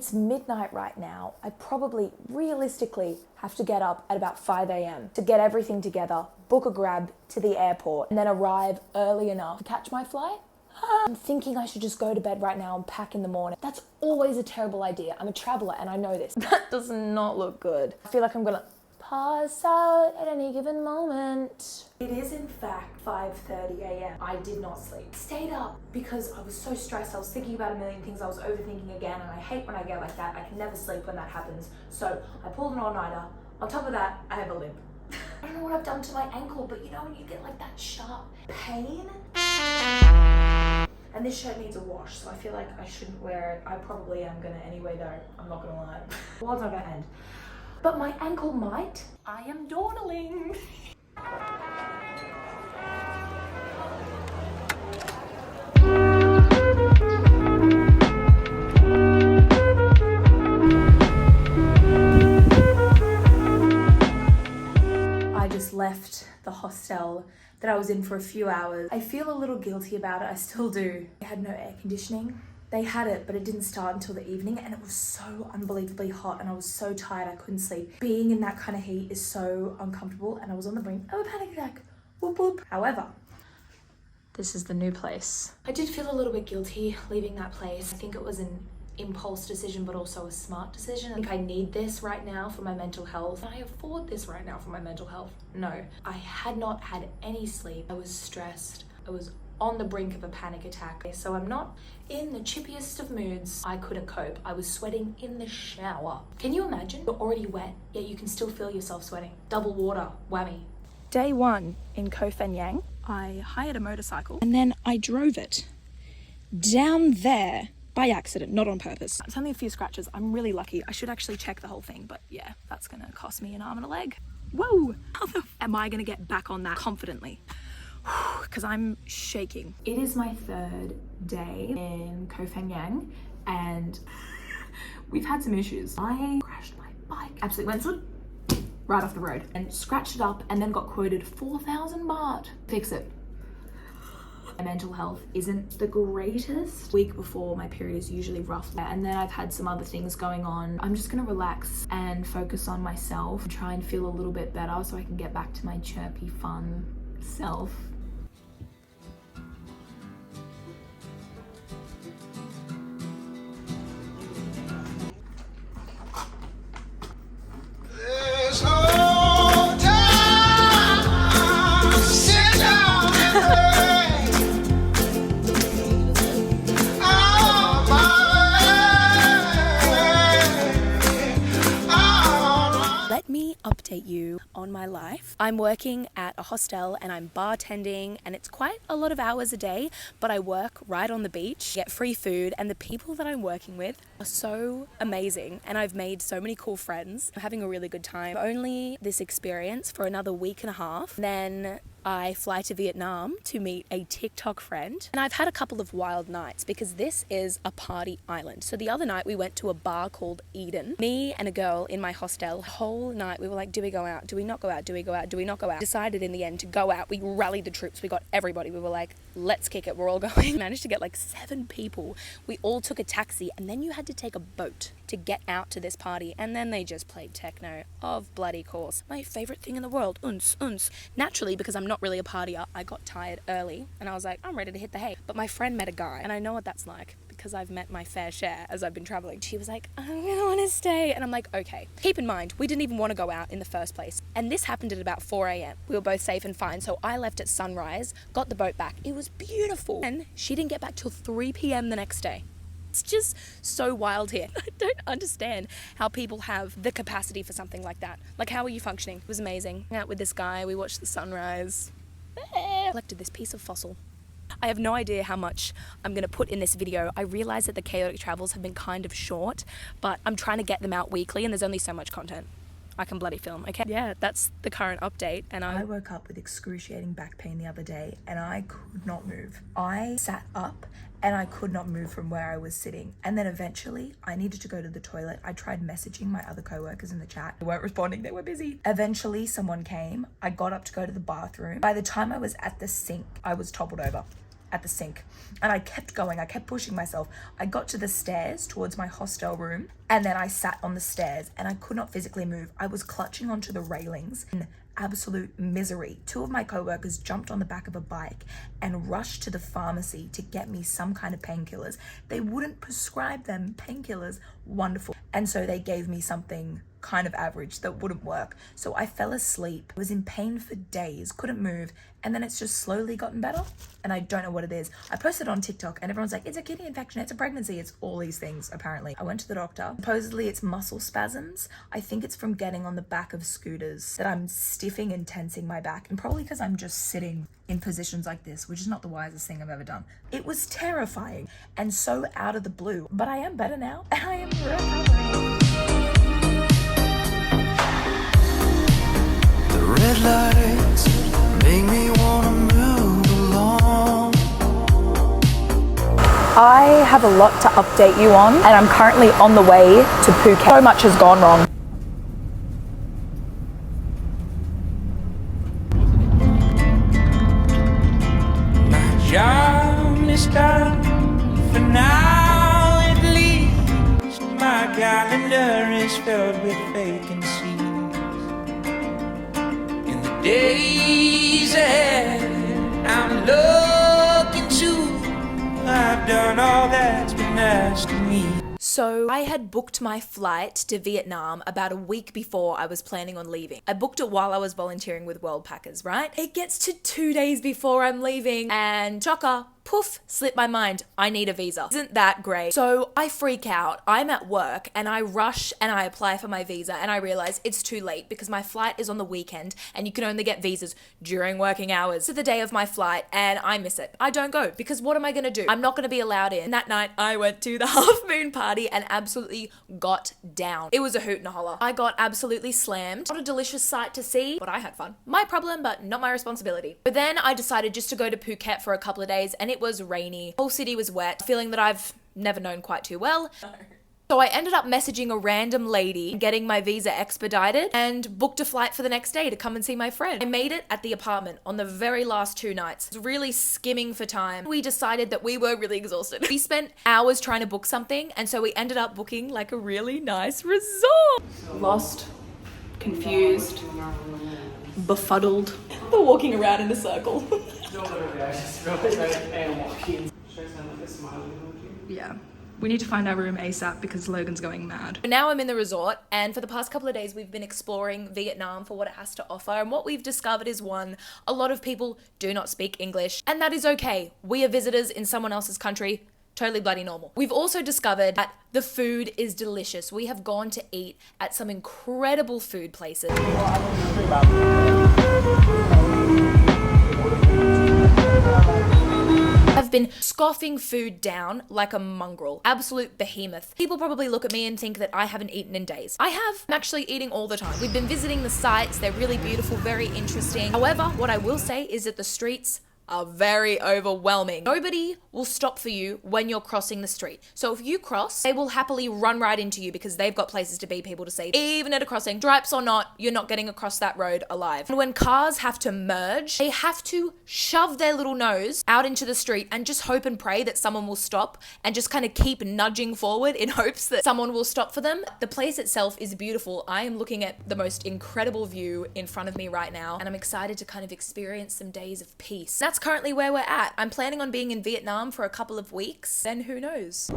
It's midnight right now. I probably, realistically, have to get up at about 5 a.m. to get everything together, book a grab to the airport, and then arrive early enough to catch my flight. I'm thinking I should just go to bed right now and pack in the morning. That's always a terrible idea. I'm a traveler and I know this. That does not look good. I feel like I'm gonna pass out at any given moment. It is in fact 5:30 a.m. I did not sleep. Stayed up because I was so stressed. I was thinking about a million things. I was overthinking again, and I hate when I get like that. I can never sleep when that happens. So I pulled an all-nighter. On top of that, I have a limp. I don't know what I've done to my ankle, but you know when you get like that sharp pain? And this shirt needs a wash, so I feel like I shouldn't wear it. I probably am gonna anyway though, I'm not gonna lie. The world's not gonna end. But my ankle might. I am dawdling. I just left the hostel that I was in for a few hours. I feel a little guilty about it, I still do. I had no air conditioning. They had it, but it didn't start until the evening, and it was so unbelievably hot, and I was so tired I couldn't sleep. Being in that kind of heat is so uncomfortable, and I was on the brink of a panic attack. Whoop whoop. However, this is the new place. I did feel a little bit guilty leaving that place. I think it was an impulse decision, but also a smart decision. I think I need this right now for my mental health. Can I afford this right now for my mental health? No. I had not had any sleep. I was stressed. I was on the brink of a panic attack. So I'm not in the chippiest of moods. I couldn't cope. I was sweating in the shower. Can you imagine? You're already wet, yet you can still feel yourself sweating. Double water, whammy. Day one in Koh Phangan, I hired a motorcycle and then I drove it down there by accident, not on purpose. It's only a few scratches. I'm really lucky. I should actually check the whole thing, but yeah, that's gonna cost me an arm and a leg. Whoa! How the am I gonna get back on that confidently? Because I'm shaking. It is my third day in Koh Phangan and we've had some issues. I crashed my bike, absolutely went right off the road and scratched it up and then got quoted 4,000 baht. Fix it. My mental health isn't the greatest. Week before my period is usually rough, and then I've had some other things going on. I'm just gonna relax and focus on myself and try and feel a little bit better so I can get back to my chirpy, fun self. Update you on my life. I'm working at a hostel and I'm bartending, and it's quite a lot of hours a day, but I work right on the beach, get free food, and the people that I'm working with are so amazing, and I've made so many cool friends. I'm having a really good time. Only this experience for another week and a half, then I fly to Vietnam to meet a TikTok friend. And I've had a couple of wild nights because this is a party island. So the other night we went to a bar called Eden. Me and a girl in my hostel, the whole night we were like, do we go out? Do we not go out? Do we go out? Do we not go out? Decided in the end to go out. We rallied the troops. We got everybody. We were like, let's kick it. We're all going. Managed to get like 7 people. We all took a taxi, and then you had to take a boat to get out to this party, and then they just played techno, of bloody course. My favorite thing in the world, uns. Naturally, because I'm not really a partier, I got tired early and I was like, I'm ready to hit the hay. But my friend met a guy, and I know what that's like because I've met my fair share as I've been traveling. She was like, I really want to stay, and I'm like, okay. Keep in mind, we didn't even want to go out in the first place, and this happened at about 4 a.m. We were both safe and fine, so I left at sunrise, got the boat back. It was beautiful, and she didn't get back till 3 p.m. the next day. It's just so wild here. I don't understand how people have the capacity for something like that. Like, how are you functioning? It was amazing. Out with this guy, we watched the sunrise. Collected this piece of fossil. I have no idea how much I'm going to put in this video. I realize that the chaotic travels have been kind of short, but I'm trying to get them out weekly, and there's only so much content I can bloody film, okay? Yeah, that's the current update. And I woke up with excruciating back pain the other day, and I could not move. I sat up and I could not move from where I was sitting. And then eventually I needed to go to the toilet. I tried messaging my other co-workers in the chat. They weren't responding, they were busy. Eventually someone came. I got up to go to the bathroom. By the time I was at the sink, I was toppled over. at the sink. And I kept going, I kept pushing myself. I got to the stairs towards my hostel room, and then I sat on the stairs and I could not physically move. I was clutching onto the railings in absolute misery. Two of my co-workers jumped on the back of a bike and rushed to the pharmacy to get me some kind of painkillers. They wouldn't prescribe them painkillers. Wonderful. And so they gave me something kind of average that wouldn't work. So I fell asleep, was in pain for days, couldn't move, and then it's just slowly gotten better. And I don't know what it is. I posted on TikTok and everyone's like, it's a kidney infection, it's a pregnancy, it's all these things apparently. I went to the doctor. Supposedly it's muscle spasms. I think it's from getting on the back of scooters that I'm stiffing and tensing my back, and probably because I'm just sitting in positions like this, which is not the wisest thing I've ever done. It was terrifying and so out of the blue, but I am better now and I am recovering. Red lights make me wanna move along. I have a lot to update you on, and I'm currently on the way to Phuket. So much has gone wrong. My job is done for now, at least. My calendar is filled with vacancies. Days ahead, I'm looking to. I've done all that's been asked of me. So I had booked my flight to Vietnam about a week before I was planning on leaving. I booked it while I was volunteering with World Packers, right? It gets to 2 days before I'm leaving and shocker, poof, slipped my mind. I need a visa. Isn't that great? So I freak out. I'm at work and I rush and I apply for my visa and I realize it's too late because my flight is on the weekend and you can only get visas during working hours. To the day of my flight and I miss it. I don't go because what am I gonna do? I'm not gonna be allowed in. And that night I went to the half moon party and absolutely got down. It was a hoot and a holler. I got absolutely slammed. Not a delicious sight to see, but I had fun. My problem, but not my responsibility. But then I decided just to go to Phuket for a couple of days and it was rainy. The whole city was wet, feeling that I've never known quite too well. So I ended up messaging a random lady, getting my visa expedited and booked a flight for the next day to come and see my friend. I made it at the apartment on the very last 2 nights. I was really skimming for time. We decided that we were really exhausted. We spent hours trying to book something and so we ended up booking like a really nice resort. Lost, confused, befuddled. They're walking around in a circle. Yeah. We need to find our room ASAP because Logan's going mad. Now I'm in the resort and for the past couple of days we've been exploring Vietnam for what it has to offer, and what we've discovered is one, a lot of people do not speak English and that is okay. We are visitors in someone else's country. Totally bloody normal. We've also discovered that the food is delicious. We have gone to eat at some incredible food places. I've been scoffing food down like a mongrel, absolute behemoth. People probably look at me and think that I haven't eaten in days. I have. I'm actually eating all the time. We've been visiting the sites. They're really beautiful, very interesting. However, what I will say is that the streets are very overwhelming. Nobody will stop for you when you're crossing the street. So if you cross, they will happily run right into you because they've got places to be, people to see. Even at a crossing, stripes or not, you're not getting across that road alive. And when cars have to merge, they have to shove their little nose out into the street and just hope and pray that someone will stop and just kind of keep nudging forward in hopes that someone will stop for them. The place itself is beautiful. I am looking at the most incredible view in front of me right now and I'm excited to kind of experience some days of peace. That's currently where we're at. I'm planning on being in Vietnam for a couple of weeks, then who knows?